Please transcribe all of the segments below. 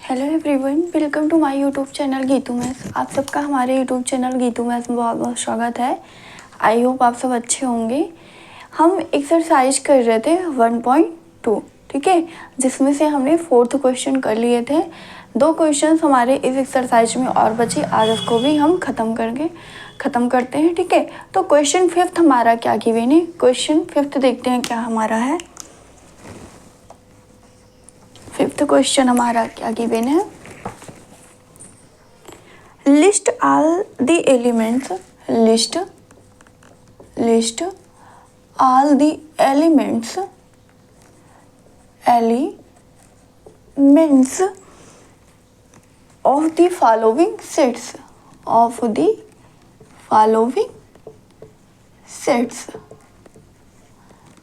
Hello everyone, welcome to my YouTube channel Geetu maths. आप सबका हमारे यूट्यूब चैनल गीतू मैथ्स में बहुत बहुत स्वागत है। आई होप आप सब अच्छे होंगे। हम एक्सरसाइज कर रहे थे 1.2, ठीक है, जिसमें से हमने 4th क्वेश्चन कर लिए थे। 2 क्वेश्चन हमारे इस एक्सरसाइज में और बचे, आज उसको भी हम ख़त्म करते हैं, ठीक है। तो क्वेश्चन 5th हमारा क्या गिवन है, क्वेश्चन 5th देखते हैं क्या हमारा है। 5th क्वेश्चन हमारा क्या गिवन है, list all the elements, list all the elements of the following sets,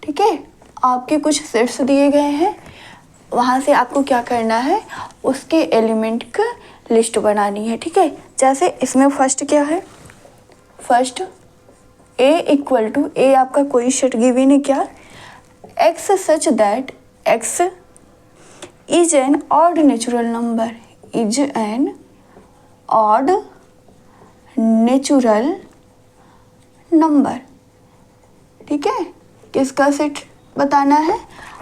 ठीक है। आपके कुछ सेट्स दिए गए हैं, वहाँ से आपको क्या करना है, उसके एलिमेंट का लिस्ट बनानी है, ठीक है। जैसे इसमें फर्स्ट क्या है, फर्स्ट a इक्वल टू ए आपका कोई सेट गिवन है क्या, x such that x is an odd natural number, ठीक है। किसका सेट बताना है,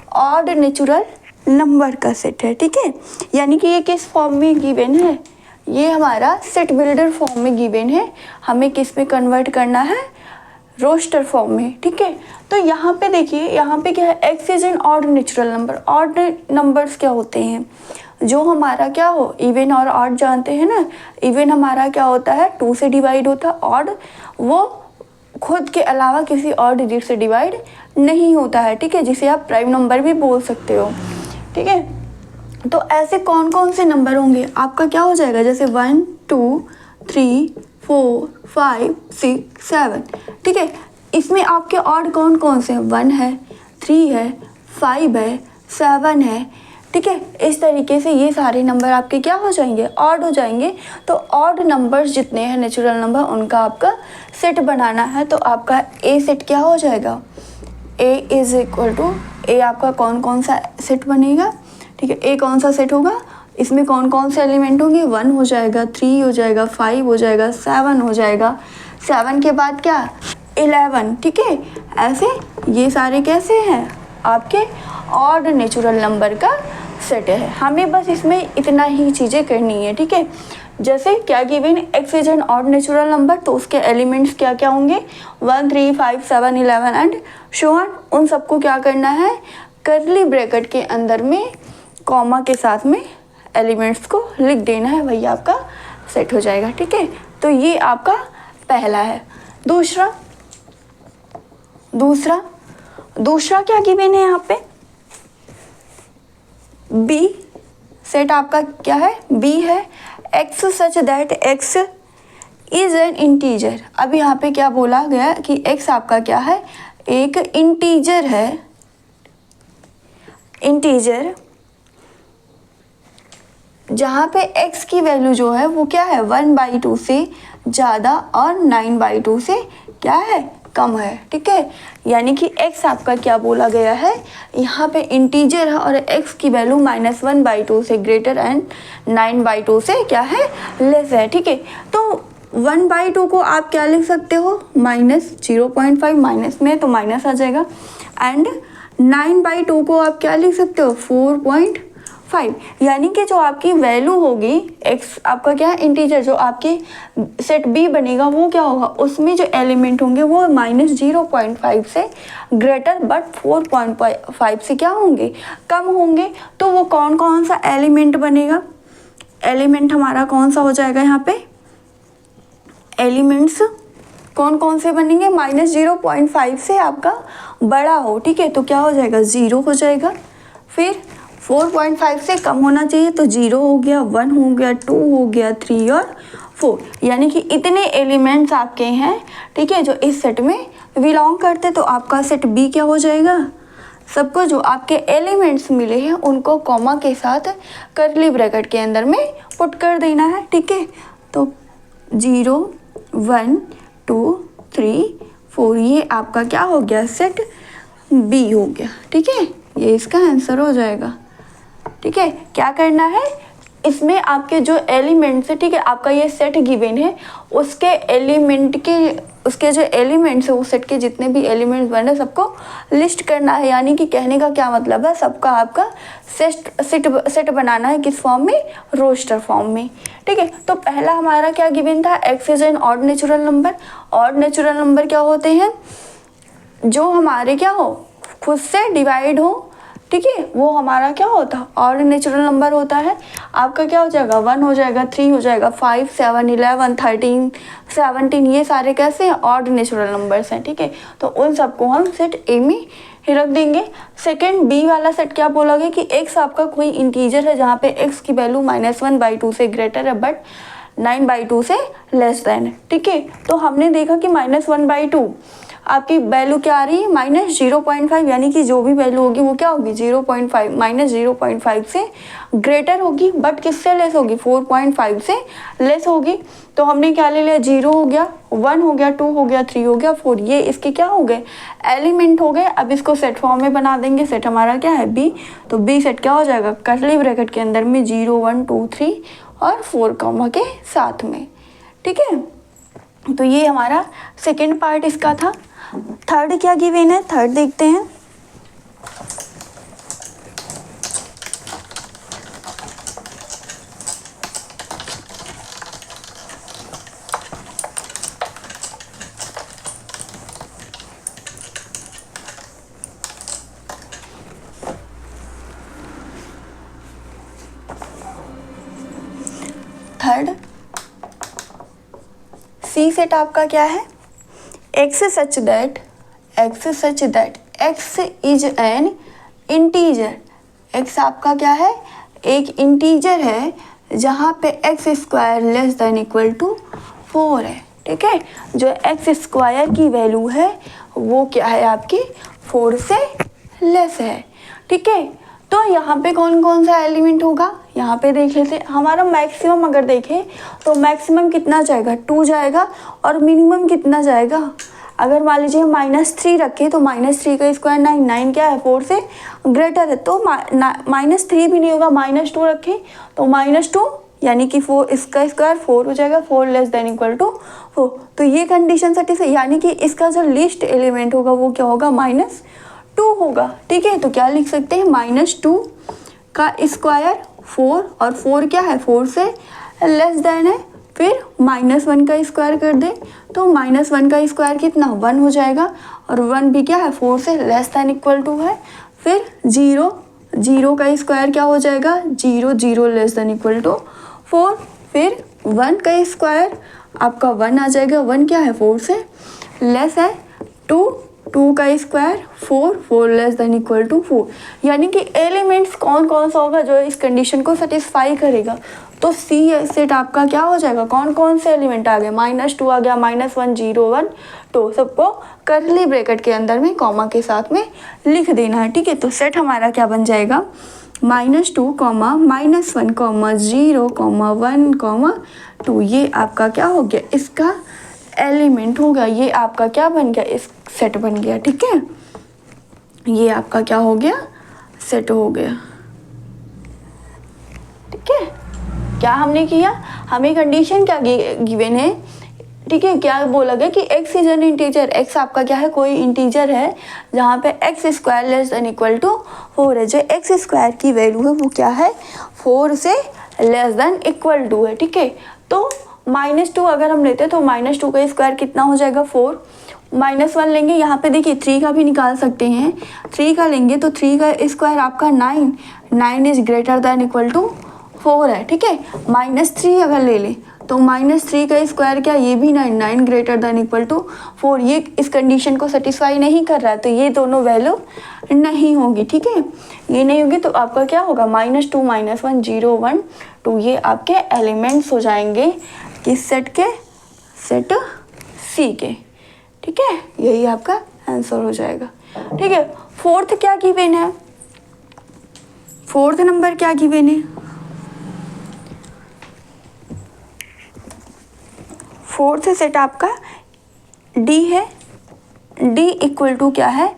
ऑड नेचुरल नंबर का सेट है, ठीक है। यानी कि ये किस फॉर्म में गिवन है, ये हमारा सेट बिल्डर फॉर्म में गिवन है। हमें किस में कन्वर्ट करना है, रोस्टर फॉर्म में, ठीक है। तो यहाँ पे देखिए, यहाँ पे क्या है, x is an odd natural number. Odd numbers क्या होते हैं, जो हमारा क्या हो, इवन और ऑड जानते हैं ना। इवन हमारा क्या होता है, 2 से डिवाइड होता है, ऑड वो खुद के अलावा किसी और डिजिट से डिवाइड नहीं होता है, ठीक है, जिसे आप प्राइम नंबर भी बोल सकते हो, ठीक है। तो ऐसे कौन कौन से नंबर होंगे, आपका क्या हो जाएगा, जैसे 1 2 3 4 5 6 7, ठीक है। इसमें आपके ऑड कौन कौन से हैं, 1 है, 3 है, 5 है, 7 है, ठीक है। इस तरीके से ये सारे नंबर आपके क्या हो जाएंगे, ऑड हो जाएंगे। तो ऑड नंबर्स जितने हैं नेचुरल नंबर, उनका आपका सेट बनाना है। तो आपका ए सेट क्या हो जाएगा, ए इज इक्वल टू, ए आपका कौन कौन सा सेट बनेगा, ठीक है। ए कौन सा सेट होगा, इसमें कौन कौन से एलिमेंट होंगे, 1 हो जाएगा, 3 हो जाएगा, 5 हो जाएगा, 7 हो जाएगा, 7 के बाद क्या 11, ठीक है। ऐसे ये सारे कैसे हैं, आपके ऑड नेचुरल नंबर का सेट है। हमें बस इसमें इतना ही चीज़ें करनी है, ठीक है। जैसे क्या given, x is an odd natural number, तो उसके एलिमेंट्स क्या क्या होंगे, 1 3 5 7 11 एंड सो ऑन। उन सबको क्या करना है, कर्ली ब्रैकेट के अंदर में कॉमा के साथ में एलिमेंट्स को लिख देना है, वही आपका सेट हो जाएगा, ठीक है। तो ये आपका पहला है। दूसरा क्या गिवन है यहाँ पे, बी सेट आपका क्या है, बी है, x such that x is an integer. अब यहाँ पे क्या बोला गया कि एक्स आपका क्या है, एक इंटीजर है, इंटीजर जहाँ पे x की वैल्यू जो है वो क्या है, 1/2 से ज़्यादा और 9/2 से क्या है, कम है, ठीक है। यानी कि x आपका क्या बोला गया है, यहाँ पे इंटीजर है और x की वैल्यू -1/2 से ग्रेटर एंड 9/2 से क्या है, लेस है, ठीक है। तो 1/2 को आप क्या लिख सकते हो, -0.5, माइनस में तो माइनस आ जाएगा, एंड 9/2 को आप क्या लिख सकते हो, 4.5। यानी कि जो आपकी वैल्यू होगी, x आपका क्या है, इंटीजर, जो आपकी सेट b बनेगा वो क्या होगा, उसमें जो एलिमेंट होंगे वो -0.5 से ग्रेटर बट 4.5 से क्या होंगे, कम होंगे। तो वो कौन कौन सा एलिमेंट बनेगा, एलिमेंट हमारा कौन सा हो जाएगा, यहाँ पे एलिमेंट्स कौन कौन से बनेंगे, -0.5 से आपका बड़ा हो, ठीक है। तो क्या हो जाएगा, 0 हो जाएगा, फिर 4.5 से कम होना चाहिए, तो 0 हो गया, 1 हो गया, 2 हो गया, 3 और 4। यानी कि इतने एलिमेंट्स आपके हैं, ठीक है, जो इस सेट में बिलोंग करते। तो आपका सेट बी क्या हो जाएगा, सबको जो आपके एलिमेंट्स मिले हैं उनको कॉमा के साथ कर्ली ब्रैकेट के अंदर में पुट कर देना है, ठीक है। तो 0 1 2 3 4 ये आपका क्या हो गया, सेट बी हो गया, ठीक है। ये इसका आंसर हो जाएगा, ठीक है। क्या करना है, इसमें आपके जो एलिमेंट्स है, ठीक है, आपका ये सेट गिवन है, उसके जो एलिमेंट्स है, उस सेट के जितने भी एलिमेंट्स बने सबको लिस्ट करना है। यानी कि कहने का क्या मतलब है, सबका आपका सेट बनाना है, किस फॉर्म में, रोस्टर फॉर्म में, ठीक है। तो पहला हमारा क्या गिवन था, x is an odd natural number. Odd natural number क्या होते हैं, जो हमारे क्या हो, खुद से डिवाइड हो, ठीक है, वो हमारा क्या होता है, ऑड नेचुरल नंबर होता है। आपका क्या हो जाएगा, 1 हो जाएगा, 3 हो जाएगा, 5, 7, 11, 13, 17, ये सारे कैसे हैं, ऑड नेचुरल नंबर्स हैं, ठीक है। तो उन सबको हम सेट ए में ही रख देंगे। सेकेंड बी वाला सेट क्या बोला गया कि एक्स आपका कोई इंटीजर है जहाँ पे एक्स की वैल्यू -1/2 से ग्रेटर है बट 9/2 से लेस देन है, ठीक है। तो हमने देखा कि -1/2 आपकी वैल्यू क्या आ रही है, -0.5, यानी कि जो भी वैल्यू होगी वो क्या होगी, 0.5 -0.5 से ग्रेटर होगी, बट किससे लेस होगी, 4.5 से लेस होगी। तो हमने क्या ले लिया, 0 हो गया, 1 हो गया, 2 हो गया, 3 हो गया, 4, ये इसके क्या हो गए, एलिमेंट हो गए। अब इसको सेट फॉर्म में बना देंगे। सेट हमारा क्या है, बी। तो बी सेट क्या हो जाएगा, कर्ली ब्रैकेट के अंदर में 0, 1, 2, 3 और 4 कॉमा के साथ में, ठीक है। तो ये हमारा सेकेंड पार्ट इसका था। थर्ड क्या गिवन है, थर्ड देखते हैं। थर्ड सी सेट आपका क्या है, x such that x is an integer। x आपका क्या है, एक इंटीजर है जहाँ पे x square less than equal to 4 है, ठीक है। जो x स्क्वायर की वैल्यू है वो क्या है आपकी, 4 से लेस है, ठीक है। तो यहाँ पे कौन कौन सा एलिमेंट होगा, यहाँ पे देख लेते हैं। हमारा मैक्सिमम अगर देखें तो मैक्सिमम कितना जाएगा, 2 जाएगा, और मिनिमम कितना जाएगा, अगर मान लीजिए -3 रखें तो -3 का स्क्वायर 9, 9 क्या है, 4 से ग्रेटर है, तो -3 भी नहीं होगा, -2 रखें तो -2 यानी कि 4, इसका स्क्वायर 4 हो जाएगा, 4 लेस देन इक्वल टू 4। तो ये कंडीशन सेटिस्फाई, यानी कि इसका जो लिस्ट एलिमेंट होगा वो क्या होगा, -2 होगा, ठीक है। तो क्या लिख सकते हैं, -2 का स्क्वायर 4, और 4 क्या है, 4 से लेस देन है, फिर -1 का स्क्वायर कर दें तो -1 का स्क्वायर कितना, 1 हो जाएगा, और 1 भी क्या है, 4 से लेस देन इक्वल टू है। फिर 0 का स्क्वायर क्या हो जाएगा, 0 लेस देन इक्वल टू 4। फिर 1 का स्क्वायर आपका 1 आ जाएगा, 1 क्या है, 4 से लेस है। 2 का square 4 less than equal to 4। यानी कि एलिमेंट्स कौन कौन सा होगा जो इस कंडीशन को सेटिस्फाई करेगा। तो सी सेट आपका क्या हो जाएगा, कौन कौन से एलिमेंट आ गए, -2 आ गया, -1, 0, 1, 2, सबको कर्ली ब्रैकेट के अंदर में कॉमा के साथ में लिख देना है, ठीक है। तो सेट हमारा क्या बन जाएगा, -2, -1, -0, 1, 2, ये आपका क्या हो गया, इसका एलिमेंट होगा। ये आपका क्या बन गया, इस सेट बन गया, ठीक है। ये आपका क्या हो गया, सेट हो गया, ठीक है। क्या हमने किया, हमें कंडीशन क्या गिवन है, ठीक है। क्या बोला गया कि x is N integer, x आपका क्या है, कोई इंटीजर है जहाँ पे x square less than equal to 4 है। जो x स्क्वायर की वैल्यू है वो क्या है, 4 से लेस देन इक्वल टू है, ठीक है। तो -2 अगर हम लेते हैं तो -2 का स्क्वायर कितना हो जाएगा, 4, -1 लेंगे, यहाँ पे देखिए 3 का भी निकाल सकते हैं, 3 का लेंगे तो 3 का स्क्वायर आपका 9 is greater than equal to 4 है, ठीक है। -3 अगर ले लें तो -3 का स्क्वायर क्या, ये भी 9 ग्रेटर देन इक्वल टू 4, ये इस कंडीशन को सेटिस्फाई नहीं कर रहा है, तो ये दोनों वैल्यू नहीं होगी, ठीक है। ये नहीं होगी तो आपका क्या होगा, -2, -1, 0, 1, 2, ये आपके एलिमेंट्स हो जाएंगे किस सेट के, सेट सी के, ठीक है। यही आपका आंसर हो जाएगा, ठीक है। फोर्थ क्या गिवन है, फोर्थ नंबर क्या गिवन है, फोर्थ सेट आपका डी है। डी इक्वल टू क्या है,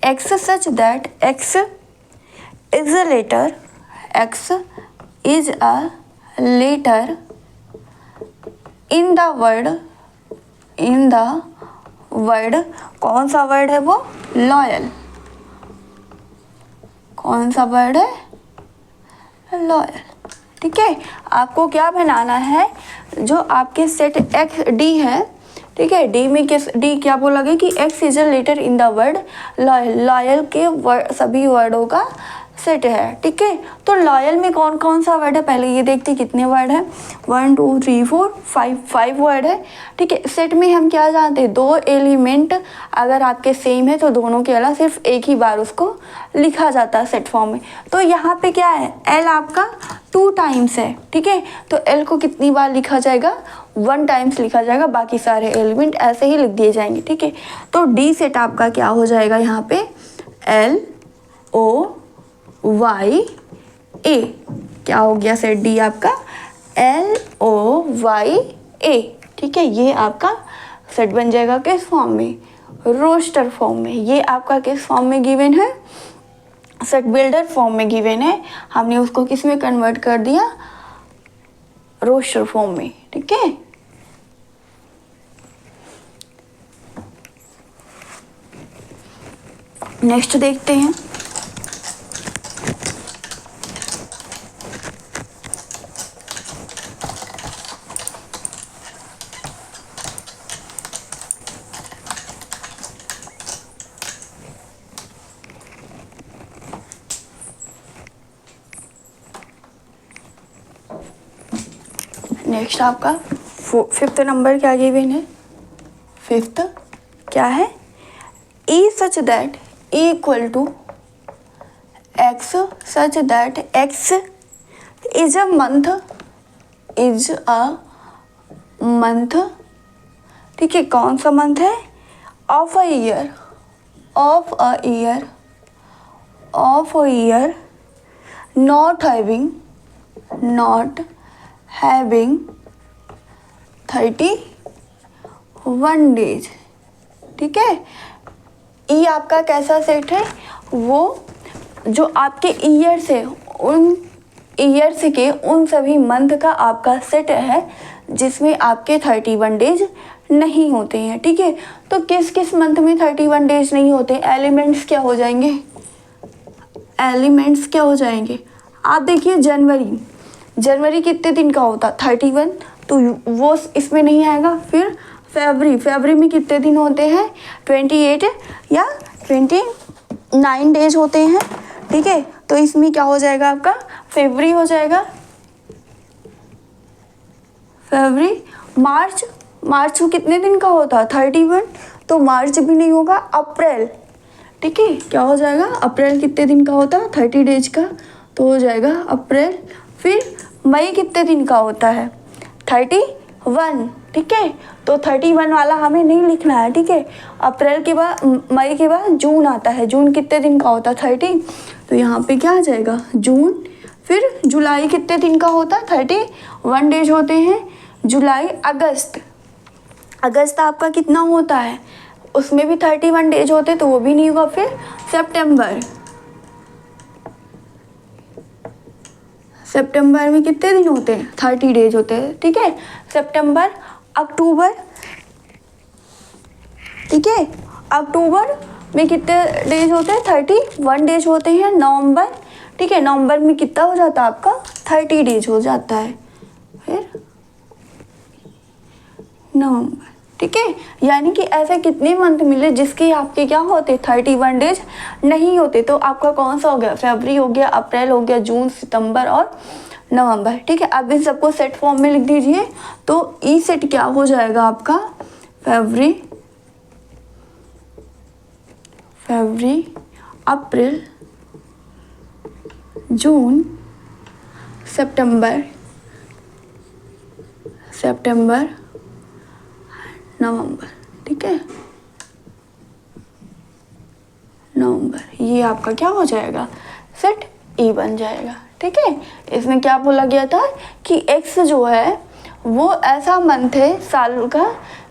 x such that x is a letter, x is a letter in the word, कौन सा वर्ड है वो? लॉयल। कौन सा वर्ड है? लॉयल। ठीक है, आपको क्या बनाना है, जो आपके सेट एक्स डी है, ठीक है, डी में किस, डी क्या बोला गया कि x is a letter in the word loyal, loyal के सभी वर्डों का सेट है। ठीक है, तो लॉयल में कौन कौन सा वर्ड है पहले ये देखते कितने वर्ड है, 1 2 3 4 5 वर्ड है। ठीक है, सेट में हम क्या जानते हैं, 2 एलिमेंट अगर आपके सेम है तो दोनों के अलावा सिर्फ एक ही बार उसको लिखा जाता है सेट फॉर्म में। तो यहाँ पे क्या है, एल आपका 2 टाइम्स है। ठीक है, तो एल को कितनी बार लिखा जाएगा, 1 टाइम्स लिखा जाएगा, बाकी सारे एलिमेंट ऐसे ही लिख दिए जाएंगे। ठीक है, तो डी सेट आपका क्या हो जाएगा यहाँ पे, LOY A, क्या हो गया सेट डी आपका, LOY A। ठीक है, ये आपका सेट बन जाएगा किस फॉर्म में, रोस्टर फॉर्म में। ये आपका किस फॉर्म में गिवन है, सेट बिल्डर फॉर्म में गिवन है, हमने उसको किस में कन्वर्ट कर दिया, रोस्टर फॉर्म में। ठीक है, नेक्स्ट देखते हैं। नेक्स्ट आपका 5th नंबर क्या गिवन है, 5th क्या है, E such that equal to x such that x is a month. ठीक है, कौन सा मंथ है, of a year not having 31 days. ठीक है, ई आपका कैसा सेट है, वो जो आपके ईयर्स है उन ईयर्स के उन सभी मंथ का आपका सेट है जिसमें आपके 31 डेज नहीं होते हैं। ठीक है, तो किस किस मंथ में 31 डेज नहीं होते, एलिमेंट्स क्या हो जाएंगे, आप देखिए जनवरी कितने दिन का होता, 31, तो वो इसमें नहीं आएगा। फिर फरवरी में कितने दिन होते हैं, 28 या 29 डेज होते हैं। ठीक है, तो इसमें क्या हो जाएगा आपका, फरवरी हो जाएगा। फरवरी, मार्च को कितने दिन का होता, 31, तो मार्च भी नहीं होगा। अप्रैल, ठीक है, क्या हो जाएगा, अप्रैल कितने दिन का होता, 30 डेज का, तो हो जाएगा अप्रैल। फिर मई कितने दिन का होता है, 31। ठीक है, तो 31 वाला हमें नहीं लिखना है। ठीक है, अप्रैल के बाद, मई के बाद जून आता है, जून कितने दिन का होता है, 30, तो यहाँ पे क्या आ जाएगा, जून। फिर जुलाई कितने दिन का होता है, 31 डेज होते हैं जुलाई। अगस्त आपका कितना होता है, उसमें भी 31 डेज होते, तो वो भी नहीं होगा। फिर सितंबर में कितने दिन होते हैं, 30 डेज होते हैं। ठीक है, सितंबर, अक्टूबर, ठीक है, अक्टूबर में कितने डेज होते हैं, 31 डेज होते हैं। नवंबर, ठीक है, नवंबर में कितना हो जाता है आपका, 30 डेज हो जाता है। फिर नवंबर, ठीक है, यानी कि ऐसे कितने मंथ मिले जिसके आपके क्या होते, 31 डेज नहीं होते। तो आपका कौन सा हो गया, फरवरी हो गया, अप्रैल हो गया, जून, सितंबर और नवंबर। ठीक है, अब इन सबको सेट फॉर्म में लिख दीजिए। तो ई सेट क्या हो जाएगा आपका, फरवरी, अप्रैल, जून, सितंबर, नवंबर। ठीक है, नवंबर, ये आपका क्या हो जाएगा, सेट ई बन जाएगा। ठीक है, इसमें क्या बोला गया था कि एक्स जो है वो ऐसा मंथ है साल का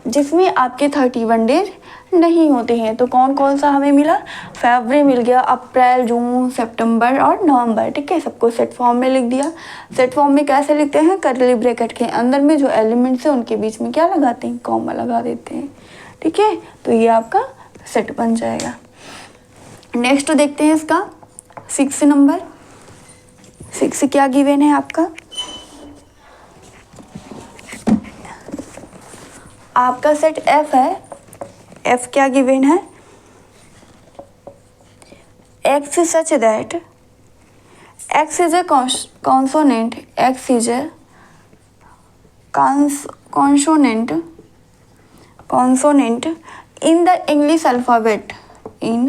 जिसमें आपके 31 डेज नहीं होते हैं। तो कौन कौन सा हमें मिला, फरवरी मिल गया, अप्रैल, जून, सितंबर और नवंबर। ठीक है, सबको सेट फॉर्म में लिख दिया। सेट फॉर्म में कैसे लिखते हैं, कर्ली ब्रैकेट के अंदर में जो एलिमेंट्स है उनके बीच में क्या लगाते हैं, कॉमा लगा देते हैं। ठीक है, तो ये आपका सेट बन जाएगा। नेक्स्ट देखते हैं इसका 6 नंबर। 6 क्या गिवन है आपका, आपका सेट एफ है। एफ क्या गिवन है, x such that x is a consonant, x is a consonant in the English alphabet, in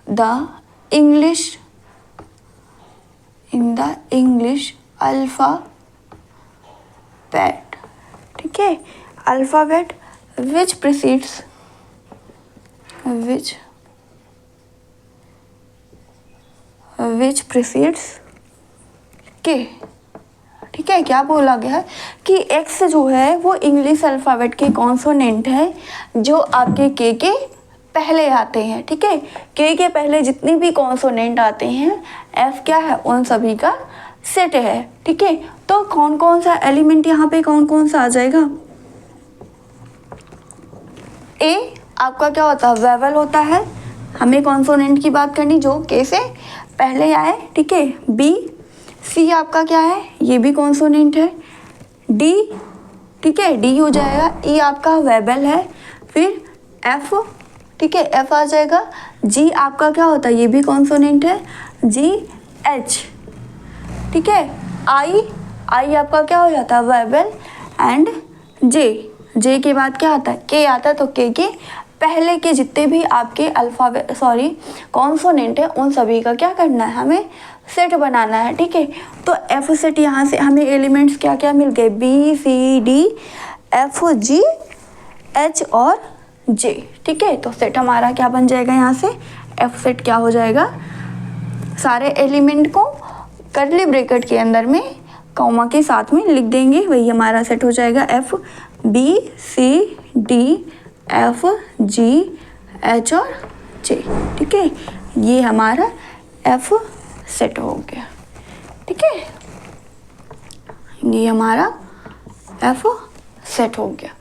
the English alphabet। ठीक है, अल्फ़ाबेट which precedes के। ठीक है, क्या बोला गया है कि एक्स जो है वो इंग्लिश अल्फ़ाबेट के कॉन्सोनेंट है जो आपके के पहले आते हैं। ठीक है, के पहले जितने भी कॉन्सोनेंट आते हैं, एफ क्या है, उन सभी का सेट है। ठीक है, तो कौन कौन सा एलिमेंट यहाँ पे कौन कौन सा आ जाएगा, ए आपका क्या होता है, वेवल होता है, हमें कॉन्सोनेंट की बात करनी जो के से पहले आए। ठीक है, बी, सी आपका क्या है, ये भी कॉन्सोनेंट है। डी, ठीक है, डी हो जाएगा। ई आपका वेबल है। फिर एफ, ठीक है, एफ आ जाएगा। जी आपका क्या होता है, ये भी कॉन्सोनेंट है, जी एच। ठीक है, आई आपका क्या हो जाता है, वेबल। एंड जे के बाद क्या आता है, के आता है। तो के पहले के जितने भी आपके कॉन्सोनेंट है उन सभी का क्या करना है, हमें सेट बनाना है। ठीक है, तो एफ सेट यहाँ से हमें एलिमेंट्स क्या क्या मिल गए, B C D F G H और जे। ठीक है, तो सेट हमारा क्या बन जाएगा, यहाँ से एफ सेट क्या हो जाएगा, सारे एलिमेंट को कर्ली ब्रैकेट के अंदर में कॉमा के साथ में लिख देंगे, वही हमारा सेट हो जाएगा F B C D F G H और जे। ठीक है, ये हमारा एफ सेट हो गया। ठीक है, ये हमारा एफ सेट हो गया।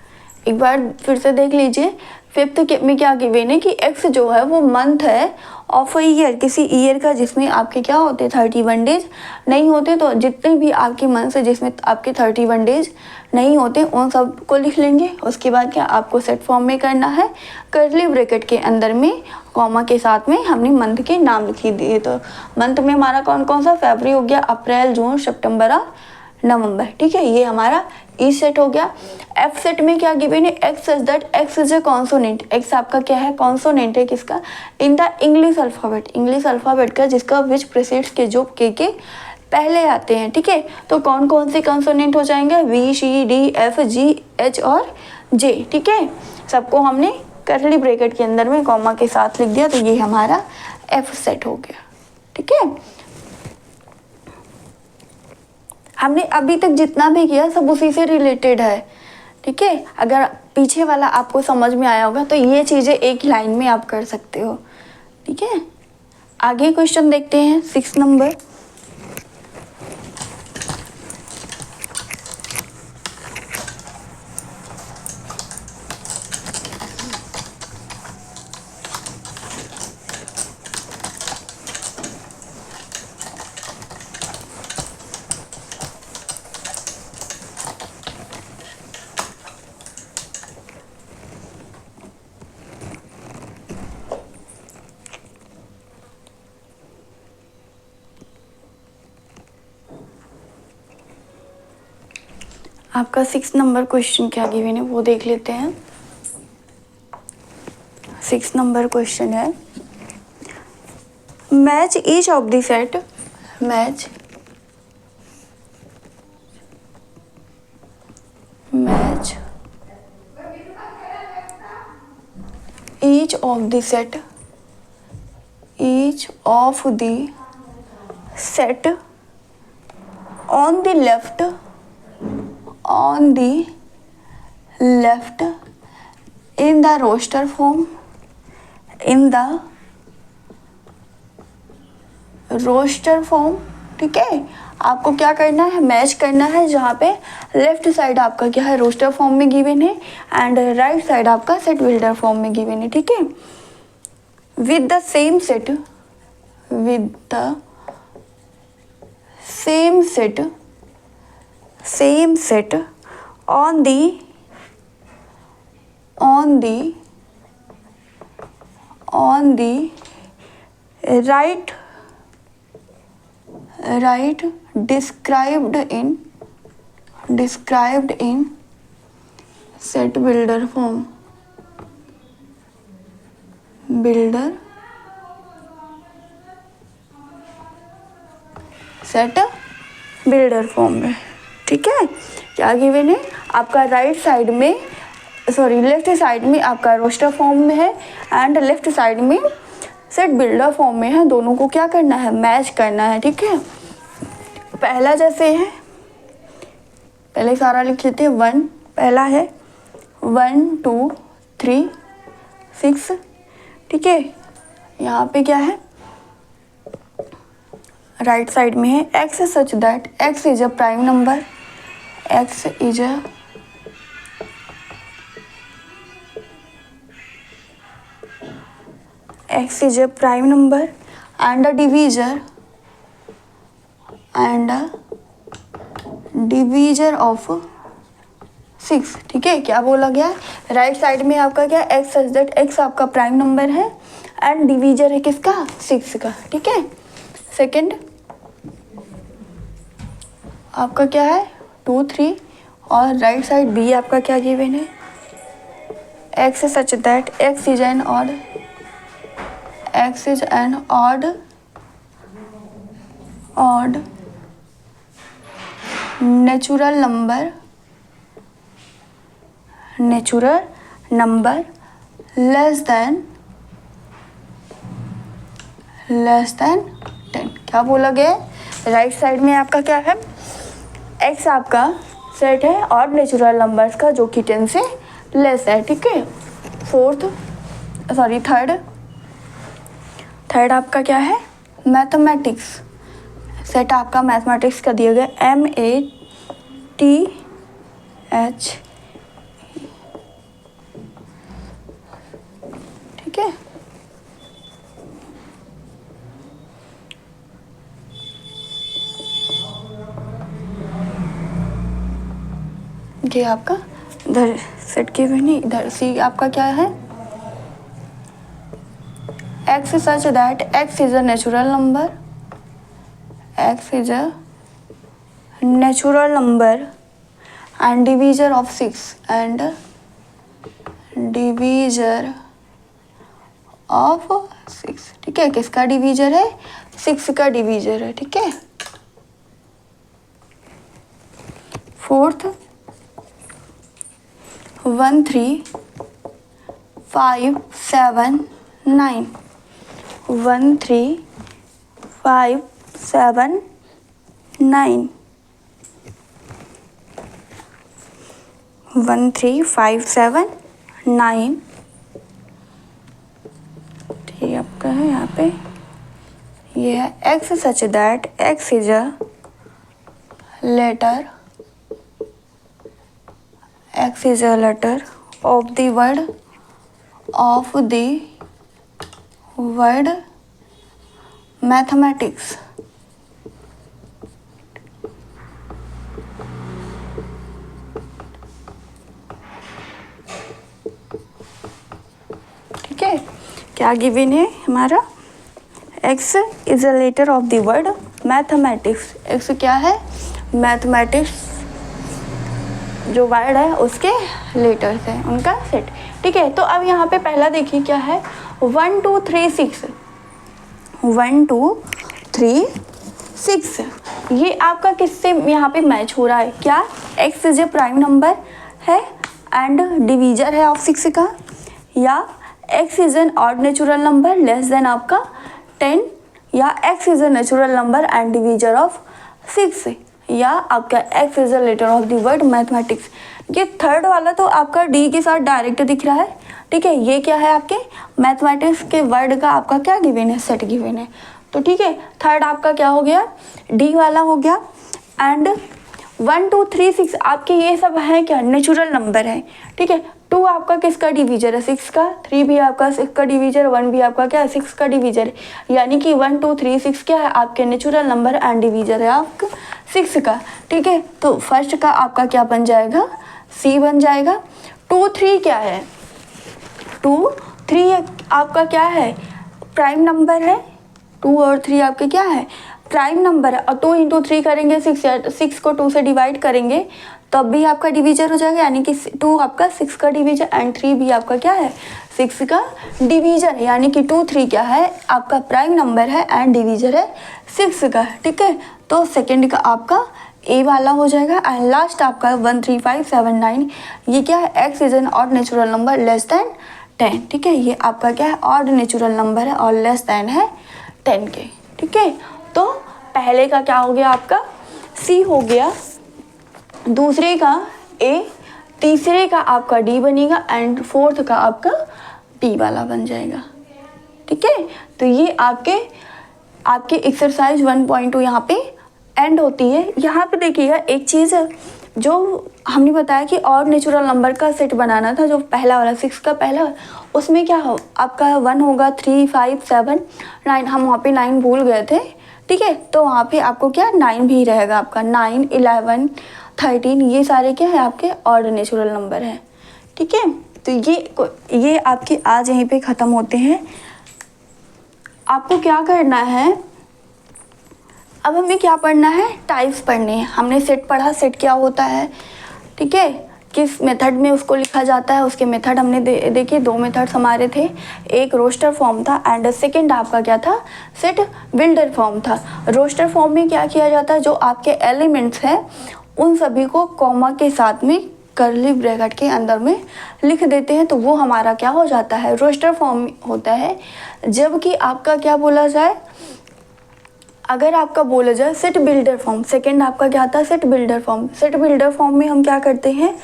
एक बार फिर से देख लीजिए, 5th में क्या गिवन है कि एक्स जो है वो मंथ है ऑफ अ ईयर, किसी ईयर का जिसमें आपके क्या होते 31 डेज नहीं होते। तो जितने भी आपके मंथ है जिसमें आपके 31 डेज नहीं होते उन सब को लिख लेंगे। उसके बाद क्या आपको सेट फॉर्म में करना है, कर्ली ब्रैकेट के अंदर में कॉमा के साथ में हमने मंथ के नाम लिख दिए। तो मंथ में हमारा कौन कौन सा, फरवरी हो गया, अप्रैल, जून, सितंबर और नवंबर। ठीक है, ये हमारा ई सेट हो गया। एफ सेट में क्या गिवन है, x such that x is a consonant. X आपका क्या है, कॉन्सोनेंट है, किसका, इन द इंग्लिश अल्फ़ाबेट का, जिसका विच प्रीसीड्स के जो के पहले आते हैं। ठीक है, तो कौन कौन से कॉन्सोनेंट हो जाएंगे, V C D F G H और जे। ठीक है, सबको हमने कर्ली ब्रैकेट के अंदर में कॉमा के साथ लिख दिया, तो ये हमारा एफ सेट हो गया। ठीक है, हमने अभी तक जितना भी किया सब उसी से रिलेटेड है। ठीक है, अगर पीछे वाला आपको समझ में आया होगा तो ये चीज़ें एक लाइन में आप कर सकते हो। ठीक है, आगे क्वेश्चन देखते हैं 6 नंबर। आपका 6 नंबर क्वेश्चन क्या गिवन है वो देख लेते हैं। 6 नंबर क्वेश्चन है, match each of the set, match each of the set on the left in the roster form, in the roster form, ठीक है। आपको क्या करना है, मैच करना है, जहाँ पे लेफ्ट साइड आपका क्या है, रोस्टर फॉर्म में गिवन है एंड राइट साइड आपका सेट बिल्डर फॉर्म में गिवन है, ठीक है। With the same set, with the same set on the right described in set builder form, set builder form में, ठीक है। क्या गिवन है आपका, राइट साइड में लेफ्ट साइड में आपका रोस्टर फॉर्म में है एंड लेफ्ट साइड में सेट बिल्डर फॉर्म में है। दोनों को क्या करना है, मैच करना है, ठीक है। पहला जैसे है, पहले सारा लिख लेते हैं। 1 पहला है 1 2 3 6, ठीक है। यहाँ पे क्या है, राइट साइड में है x such that x is a prime number, x is a prime number and a divisor of 6, ठीक है। क्या बोला गया, राइट साइड में आपका क्या, x सच दैट x आपका प्राइम नंबर है एंड डिवीजर है किसका, 6 का, ठीक है। सेकंड आपका क्या है 2 3 और राइट साइड b आपका क्या गिवन है, x such that x is N odd natural number less than 10। क्या बोला गया, राइट साइड में आपका क्या है, x आपका सेट है ऑड नेचुरल नंबर्स का जो कि 10 से लेस है, ठीक है। थर्ड आपका क्या है, मैथमेटिक्स, सेट आपका मैथमेटिक्स का दिया गया MATH, ठीक है। ये आपका इधर सेट की हुई नहीं, इधर सी आपका क्या है, x such that x is a natural number, and divisor of 6 ठीक है। किसका डिवीजर है, 6 का डिवीजर है, ठीक है। फोर्थ 1 3 5 7 9, 1 3 5 7 9, 1 3 5 7 9, ठीक आपका है। यहाँ पे ये है x such that x is a letter of the word mathematics, ठीक है। क्या गिवन है हमारा, x is a letter of the word mathematics, x क्या है, मैथमेटिक्स जो वर्ड है उसके लेटर्स हैं, उनका सेट, ठीक है। तो अब यहाँ पे पहला देखिए क्या है, 1 2 3 6, 1 2 3 6, ये आपका किससे यहाँ पे मैच हो रहा है, क्या, x is a prime number है एंड डिवीजर है ऑफ 6 का, या x is an odd natural number less than आपका 10, या x is a natural number and divisor of 6, या आपका x is a letter of the word mathematics. ये third वाला तो आपका डी के साथ डायरेक्ट दिख रहा है, ठीक है। ये क्या है, आपके मैथमेटिक्स के वर्ड का आपका क्या गिवन है, सेट गिवन है। तो ठीक है, थर्ड आपका क्या हो गया, डी वाला हो गया। एंड 1 2 3 6 आपके ये सब है क्या, नेचुरल नंबर है, ठीक है। 2 आपका किसका डिवीजर है, 6 का। 3 भी आपका 6 का डिवीजर, 1 भी आपका क्या है, 6 का डिवीजर है। यानी कि 1 2 3 6 क्या है, आपके नेचुरल नंबर एंड डिवीजर है आपका 6 का, ठीक है। तो फर्स्ट का आपका क्या बन जाएगा, सी बन जाएगा। 2 3 क्या है, 2 3 आपका क्या है, प्राइम नंबर है। 2 और 3 आपके क्या है, प्राइम नंबर है। और 2 इंटू 3 करेंगे 6, 6 को 2 से डिवाइड करेंगे तब भी आपका डिवीजर हो जाएगा। यानी कि 2 आपका 6 का डिवीजर एंड 3 भी आपका क्या है, 6 का डिवीजर है। यानी कि 2 3 क्या है, आपका प्राइम नंबर है एंड डिवीजर है 6 का, ठीक है। तो सेकंड का आपका ए वाला हो जाएगा। एंड लास्ट आपका 1 3 5 7 9 ये क्या है, x is an odd natural number less then 10, ठीक है। ये आपका क्या है, ऑड नेचुरल नंबर है और लेस देन है 10 के, ठीक है। तो पहले का क्या हो गया, आपका सी हो गया, दूसरे का ए, तीसरे का आपका डी बनेगा एंड फोर्थ का आपका बी वाला बन जाएगा, ठीक है। तो ये आपके एक्सरसाइज 1.2 यहाँ पे एंड होती है। यहाँ पे देखिएगा एक चीज़ जो हमने बताया कि और नेचुरल नंबर का सेट बनाना था, जो पहला वाला 6 का पहला, उसमें क्या हो आपका 1 होगा, 3 5 7 9, हम वहाँ पे 9 भूल गए थे, ठीक है। तो वहाँ पे आपको क्या 9 भी रहेगा, आपका 9 11 13 ये सारे क्या है आपके ऑड नेचुरल नंबर हैं, ठीक है। तो ये आपके आज यहीं पे ख़त्म होते हैं। आपको क्या करना है, अब हमें क्या पढ़ना है, टाइप्स पढ़ने हैं। हमने सेट पढ़ा, सेट क्या होता है, ठीक है, किस मेथड में उसको लिखा जाता है, उसके मेथड हमने देखिए 2 मेथड्स हमारे थे, एक रोस्टर फॉर्म था एंड सेकंड आपका क्या था, सेट बिल्डर फॉर्म था। रोस्टर फॉर्म में क्या किया जाता है, जो आपके एलिमेंट्स हैं उन सभी को कॉमा के साथ में कर्ली ब्रैकेट के अंदर में लिख देते हैं, तो वो हमारा क्या हो जाता है, रोस्टर फॉर्म होता है। जबकि आपका क्या बोला जाए, अगर आपका बोला जाए सेट बिल्डर फॉर्म, सेकंड आपका क्या था, set builder form. Set builder form में हम क्या करते हैं,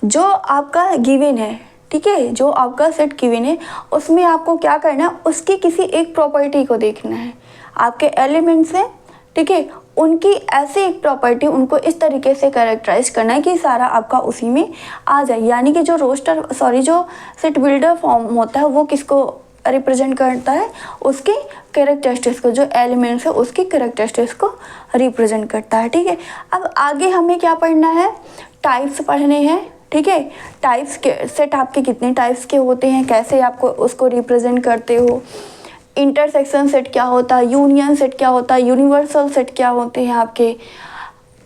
जो आपका गिवन है, ठीक है, जो आपका सेट गिवन है उसमें आपको क्या करना है, उसकी किसी एक प्रॉपर्टी को देखना है। आपके एलिमेंट्स हैं, ठीक है, उनकी ऐसी एक प्रॉपर्टी, उनको इस तरीके से कैरेक्टराइज करना है कि सारा आपका उसी में आ जाए। यानी कि जो जो सेट बिल्डर फॉर्म होता है वो किसको रिप्रेजेंट करता है, उसके कैरेक्टरिस्टिक्स को, जो एलिमेंट्स है उसके कैरेक्टरिस्टिक्स को रिप्रेजेंट करता है, ठीक है। अब आगे हमें क्या पढ़ना है, टाइप्स पढ़ने हैं, ठीक है। टाइप्स के सेट आपके कितने टाइप्स के होते हैं, कैसे आपको उसको रिप्रेजेंट करते हो, इंटरसेक्शन सेट क्या होता है, यूनियन सेट क्या होता है, यूनिवर्सल सेट क्या होते हैं आपके,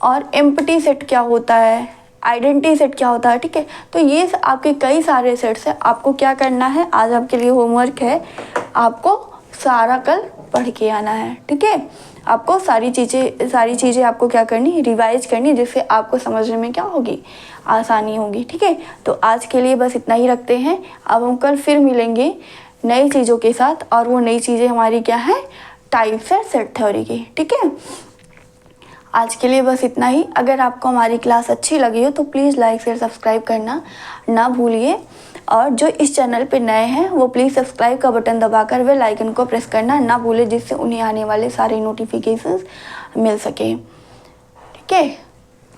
और एम्प्टी सेट क्या होता है, आइडेंटिटी सेट क्या होता है, ठीक है। तो ये आपके कई सारे सेट्स हैं। आपको क्या करना है, आज आपके लिए होमवर्क है, आपको सारा कल पढ़ के आना है, ठीक है। आपको सारी चीज़ें आपको क्या करनी, रिवाइज करनी, जिससे आपको समझने में क्या होगी, आसानी होगी, ठीक है। तो आज के लिए बस इतना ही रखते हैं। अब हम कल फिर मिलेंगे नई चीज़ों के साथ, और वो नई चीज़ें हमारी क्या है, टाइप्स है सेट थ्योरी की, ठीक है। आज के लिए बस इतना ही। अगर आपको हमारी क्लास अच्छी लगी हो तो प्लीज़ लाइक शेयर सब्सक्राइब करना ना भूलिए, और जो इस चैनल पे नए हैं वो प्लीज़ सब्सक्राइब का बटन दबाकर बेल आइकन को प्रेस करना ना भूलें, जिससे उन्हें आने वाले सारे नोटिफिकेशंस मिल सके, ठीक है।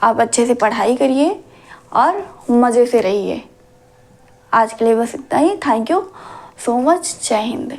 आप अच्छे से पढ़ाई करिए और मज़े से रहिए। आज के लिए बस इतना ही। Thank you so much. जय हिंद।